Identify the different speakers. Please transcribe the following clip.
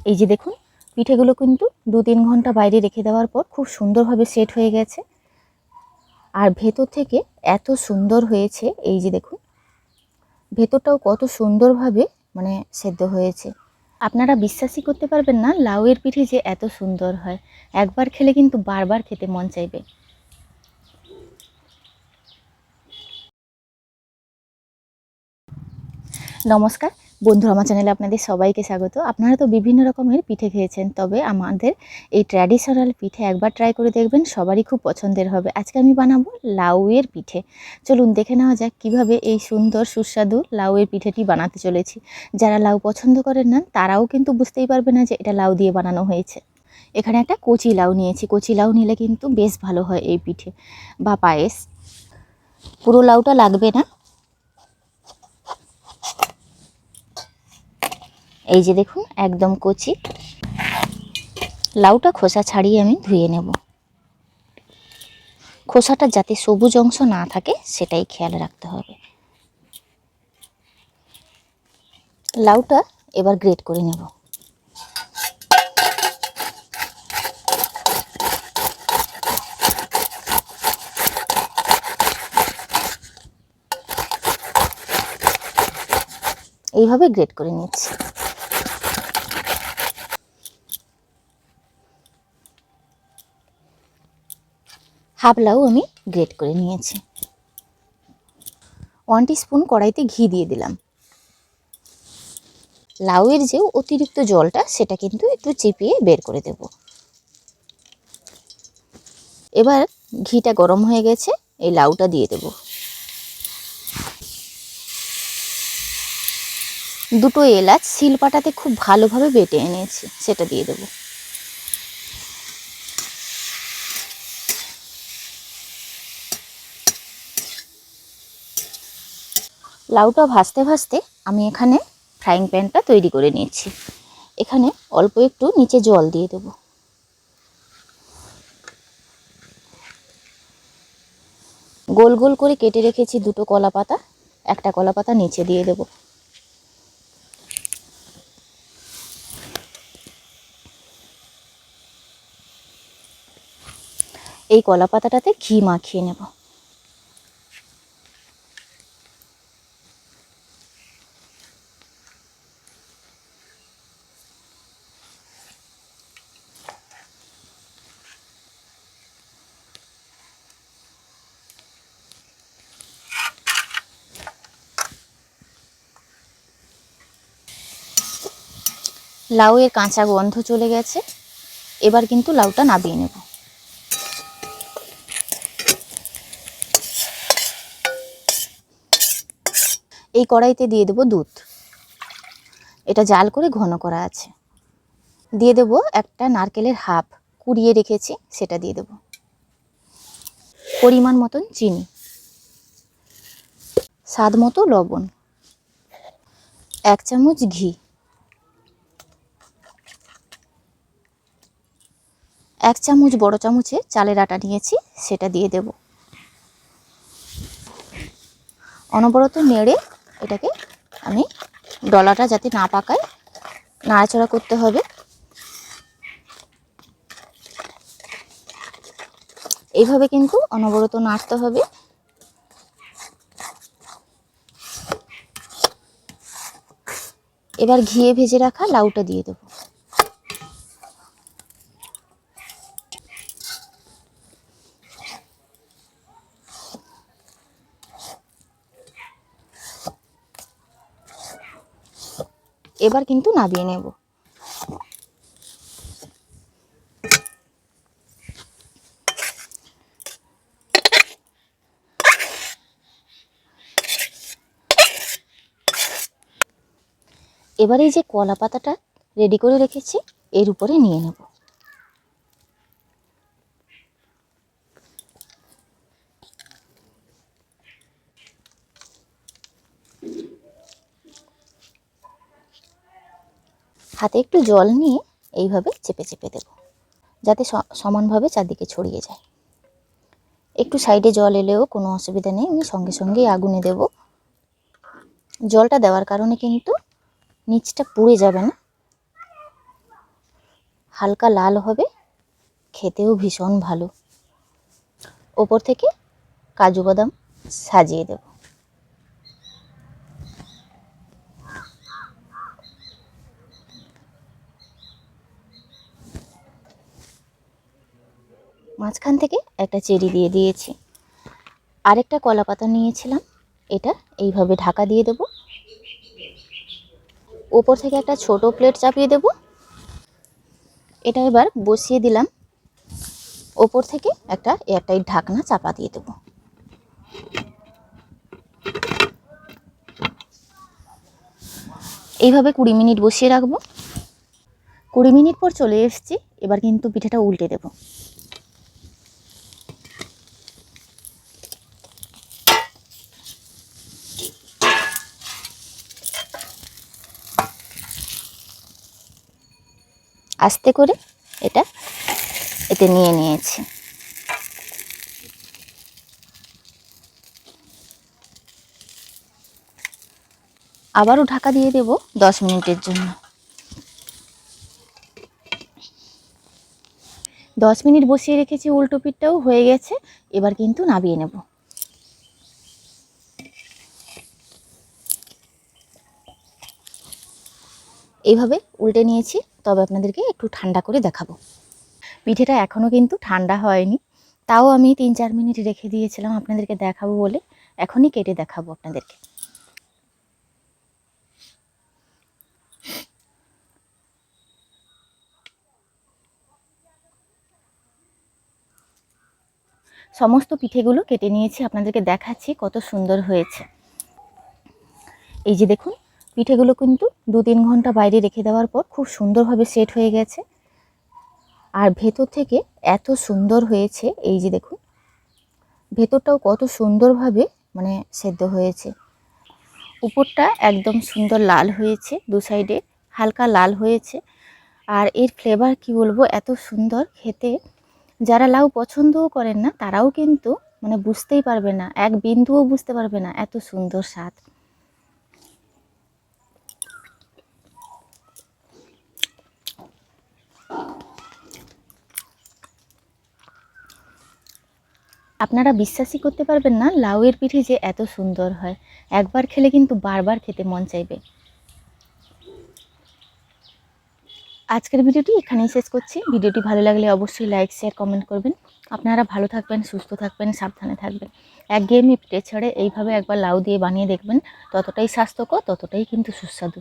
Speaker 1: এই যে দেখুন, পিঠেগুলো কিন্তু 2-3 ঘন্টা বাইরে রেখে দেওয়ার পর খুব সুন্দরভাবে সেট হয়ে গেছে। আর ভেতর থেকে এত সুন্দর হয়েছে, এই যে দেখুন ভেতরটাও কত সুন্দরভাবে মানে সেদ্ধ হয়েছে। আপনারা বিশ্বাসই করতে পারবেন না লাউয়ের পিঠে যে এত সুন্দর হয়। একবার খেলে কিন্তু বারবার খেতে মন চাইবে। নমস্কার বন্ধুরা, আমার চ্যানেলে আপনাদের সবাইকে স্বাগত। আপনারা তো বিভিন্ন রকমের পিঠে খেয়েছেন, তবে আমাদের এই ট্র্যাডিশনাল পিঠে একবার ট্রাই করে দেখবেন, সবারই খুব পছন্দের হবে। আজকে আমি বানাবো লাউয়ের পিঠে। চলুন দেখে নেওয়া যাক কিভাবে এই সুন্দর সুস্বাদু লাউয়ের পিঠেটি বানাতে চলেছি। যারা লাউ পছন্দ করেন না তারাও কিন্তু বুঝতেই পারবে না যে এটা লাউ দিয়ে বানানো হয়েছে। এখানে একটা কচি লাউ নিয়েছি। কচি লাউ নিলে কিন্তু বেশ ভালো হয় এই পিঠে বা পায়েস। পুরো লাউটা লাগবে না। এই যে দেখুন একদম কচি লাউটা। খোসা ছাড়িয়ে আমি ধুয়ে নেব। খোসাটা যাতে সবুজ অংশ না থাকে সেটাই খেয়াল রাখতে হবে। লাউটা এবার গ্রেট করে নেব। এইভাবে গ্রেট করে নিচ্ছি। হাফ লাউ আমি গ্রেট করে নিয়েছি। 1 টিস্পুন কড়াইতে ঘি দিয়ে দিলাম। লাউয়ের যে অতিরিক্ত জলটা সেটা কিন্তু একটু চিপিয়ে বের করে দেব। এবার ঘিটা গরম হয়ে গেছে, এই লাউটা দিয়ে দেব। দুটো এলাচ শিলপাটাতে খুব ভালোভাবে বেটে এনেছি, সেটা দিয়ে দেব। লাউটা ভাজতে ভাজতে আমি এখানে ফ্রাইং প্যানটা তৈরি করে নিয়েছি। এখানে অল্প একটু নিচে জল দিয়ে দেব। গোল গোল করে কেটে রেখেছি দুটো কলা পাতা। একটা কলা পাতা নিচে দিয়ে দেব। এই কলা পাতাটাতে ঘি মাখিয়ে নেব। লাউয়ের কাঁচা গন্ধ চলে গেছে। এবার কিন্তু লাউটা নাবিয়ে নেব। এই কড়াইতে দিয়ে দেব দুধ। এটা জাল করে ঘন করা আছে। দিয়ে দেব একটা নারকেলের হাফ কুড়িয়ে রেখেছি, সেটা দিয়ে দেব। পরিমাণ মতন চিনি, স্বাদ মতো লবণ, 1 চামচ ঘি, 1 চামচ বড় চামচে চালের আটা নিয়েছি, সেটা দিয়ে দেব। অনবরত নেড়ে এটাকে আমি ডলাটা যাতে না পাকায় নাড়াচাড়া করতে হবে। এইভাবে কিন্তু অনবরত নাড়তে হবে। এবার ঘিয়ে ভেজে রাখা লাউটা দিয়ে দেব। এবার কিন্তু নাবিয়ে নেব। এবার এই যে কলা পাতাটা রেডি করে রেখেছি এর উপরে নিয়ে নেব। হাতে একটু জল নিয়ে এইভাবে চেপে চেপে দেব, যাতে সমানভাবে চারদিকে ছড়িয়ে যায়। একটু সাইডে জল এলেও কোনো অসুবিধা নেই, আমি সঙ্গে সঙ্গেই আগুনে দেব। জলটা দেওয়ার কারণে কিন্তু নিচটা পুড়ে যাবে না। হালকা লাল হবে, খেতেও ভীষণ ভালো। ওপর থেকে কাজু বাদাম সাজিয়ে দেব। মাঝখান থেকে একটা চেরি দিয়ে দিয়েছি। আরেকটা কলা পাতা নিয়েছিলাম, এটা এইভাবে ঢাকা দিয়ে দেব। ওপর থেকে একটা ছোট প্লেট চাপিয়ে দেব। এটা এবার বসিয়ে দিলাম। ওপর থেকে একটা এয়ারটাইট ঢাকনা চাপা দিয়ে দেব। এইভাবে 20 মিনিট বসিয়ে রাখবো। 20 মিনিট পর চলে এসেছি। এবার কিন্তু পিঠাটা উল্টে দেব। আস্তে করে এটা এতে নিয়ে নিয়েছি। আবারও ঢাকা দিয়ে দেব 10 মিনিটের জন্য। 10 মিনিট বসিয়ে রেখেছি, উল্টো পিঠটাও হয়ে গেছে। এবার কিন্তু নামিয়ে নেব। এইভাবে উল্টে নিয়েছি, তবে আপনাদেরকে একটু ঠান্ডা করে দেখাবো। পিঠেটা এখনও কিন্তু ঠান্ডা হয়নি, তাও আমি 3-4 মিনিট রেখে দিয়েছিলাম আপনাদেরকে দেখাবো বলে। এখনই কেটে দেখাবো আপনাদেরকে। সমস্ত পিঠেগুলো কেটে নিয়েছি, আপনাদেরকে দেখাচ্ছি কত সুন্দর হয়েছে। এই যে দেখুন, পিঠেগুলো কিন্তু 2-3 ঘন্টা বাইরে রেখে দেওয়ার পর খুব সুন্দরভাবে সেট হয়ে গেছে। আর ভেতর থেকে এত সুন্দর হয়েছে, এই যে দেখুন ভেতরটাও কত সুন্দরভাবে মানে সেদ্ধ হয়েছে। উপরটা একদম সুন্দর লাল হয়েছে, দু সাইডে হালকা লাল হয়েছে। আর এর ফ্লেভার কি বলবো, এত সুন্দর খেতে। যারা লাউ পছন্দও করেন না তারাও কিন্তু মানে বুঝতেই পারবে না, এক বিন্দুও বুঝতে পারবে না, এত সুন্দর স্বাদ। আপনারা বিশ্বাসই করতে পারবেন না লাউয়ের পিঠে যে এত সুন্দর হয়। একবার খেলে কিন্তু বারবার খেতে মন চাইবে। আজকের ভিডিওটি এখানেই শেষ করছি। ভিডিওটি ভালো লাগলে অবশ্যই লাইক, শেয়ার, কমেন্ট করবেন। আপনারা ভালো থাকবেন, সুস্থ থাকবেন, সাবধানে থাকবেন। একঘেয়েমি পিঠে ছেড়ে এইভাবে একবার লাউ দিয়ে বানিয়ে দেখবেন, ততটাই স্বাস্থ্যকর, ততটাই কিন্তু সুস্বাদু।